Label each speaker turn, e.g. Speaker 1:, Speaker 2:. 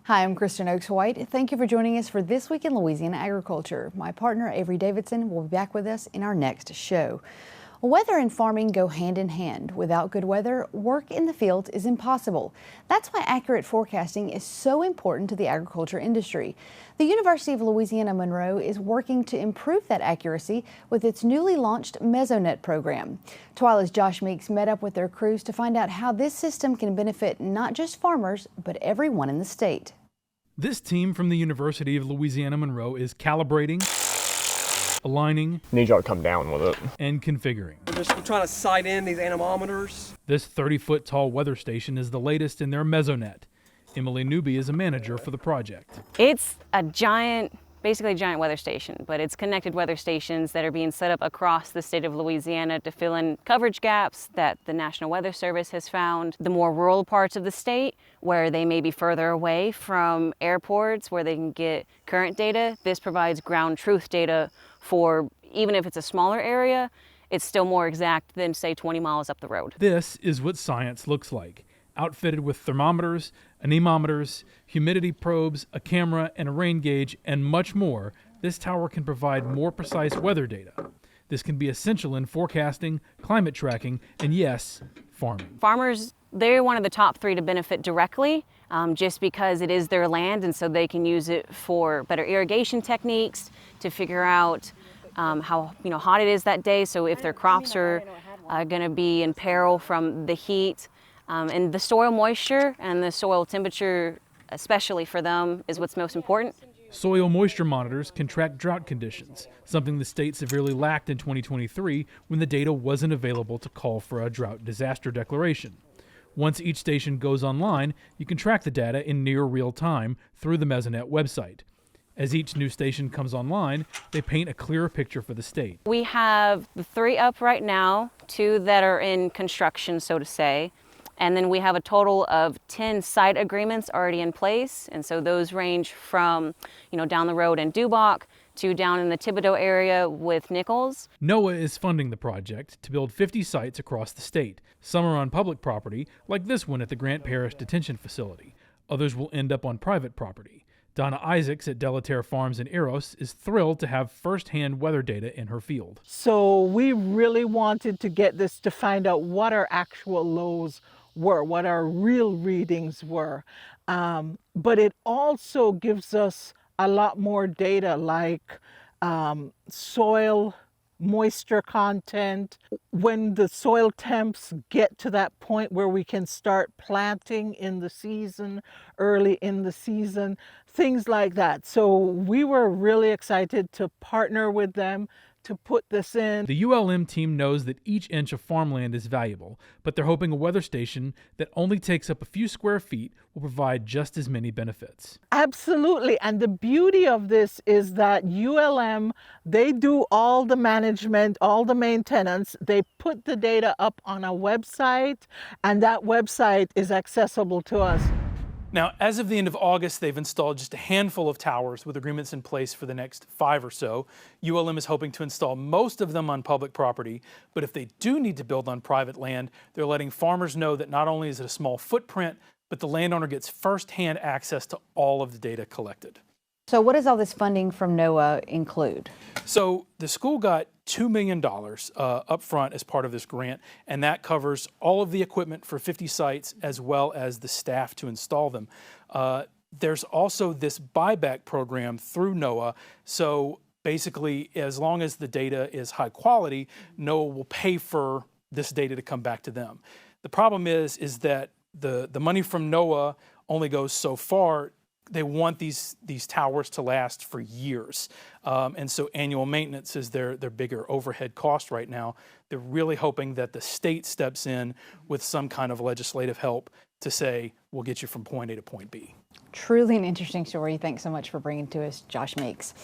Speaker 1: Hi, I'm Kristen Oaks-White. Thank you for joining us for This Week in Louisiana Agriculture. My partner, Avery Davidson, will be back with us in our next show. Weather and farming go hand in hand. Without good weather, work in the field is impossible. That's why accurate forecasting is so important to the agriculture industry. The University of Louisiana Monroe is working to improve that accuracy with its newly launched Mesonet program. TWILA's Josh Meeks met up with their crews to find out how this system can benefit not just farmers, but everyone in the state.
Speaker 2: This team from the University of Louisiana Monroe is calibrating, aligning,
Speaker 3: need y'all to come down with it,
Speaker 2: and configuring.
Speaker 4: We're trying to sight in these anemometers.
Speaker 2: This 30-foot tall weather station is the latest in their Mesonet. Emily Newby is a manager for the project.
Speaker 5: It's a basically a giant weather station, but it's connected weather stations that are being set up across the state of Louisiana to fill in coverage gaps that the National Weather Service has found. The more rural parts of the state, where they may be further away from airports where they can get current data, this provides ground truth data for, even if it's a smaller area, it's still more exact than, say, 20 miles up the road.
Speaker 2: This is what science looks like. Outfitted with thermometers, anemometers, humidity probes, a camera, and a rain gauge, and much more, this tower can provide more precise weather data. This can be essential in forecasting, climate tracking, and yes, farming.
Speaker 5: Farmers, they're one of the top three to benefit directly, just because it is their land, and so they can use it for better irrigation techniques, to figure out how hot it is that day, so if their crops are going to be in peril from the heat. And the soil moisture and the soil temperature, especially for them, is what's most important.
Speaker 2: Soil moisture monitors can track drought conditions, something the state severely lacked in 2023 when the data wasn't available to call for a drought disaster declaration. Once each station goes online, you can track the data in near real time through the Mesonet website. As each new station comes online, they paint a clearer picture for the state.
Speaker 5: We have the 3 up right now, 2 that are in construction, so to say. And then we have a total of 10 site agreements already in place. And so those range from, down the road in Dubach to down in the Thibodaux area with Nichols.
Speaker 2: NOAA is funding the project to build 50 sites across the state. Some are on public property, like this one at the Grant Parish Detention Facility. Others will end up on private property. Donna Isaacs at Delaterre Farms in Eros is thrilled to have first-hand weather data in her field.
Speaker 6: So we really wanted to get this to find out what our actual lows were, what our real readings were. But it also gives us a lot more data, like soil moisture content, when the soil temps get to that point where we can start planting in the season, early in the season, things like that. So we were really excited to partner with them to put this in.
Speaker 2: The ULM team knows that each inch of farmland is valuable, but they're hoping a weather station that only takes up a few square feet will provide just as many benefits.
Speaker 6: Absolutely. And the beauty of this is that ULM, they do all the management, all the maintenance. They put the data up on a website, and that website is accessible to us.
Speaker 2: Now, as of the end of August, they've installed just a handful of towers with agreements in place for the next 5 or so. ULM is hoping to install most of them on public property, but if they do need to build on private land, they're letting farmers know that not only is it a small footprint, but the landowner gets first-hand access to all of the data collected.
Speaker 1: So what does all this funding from NOAA include?
Speaker 2: So the school got $2 million up front as part of this grant, and that covers all of the equipment for 50 sites as well as the staff to install them. There's also this buyback program through NOAA. So basically, as long as the data is high quality, NOAA will pay for this data to come back to them. The problem is that the money from NOAA only goes so far. They want these towers to last for years. And so annual maintenance is their bigger overhead cost right now. They're really hoping that the state steps in with some kind of legislative help to say, we'll get you from point A to point B.
Speaker 1: Truly an interesting story. Thanks so much for bringing it to us, Josh Meeks.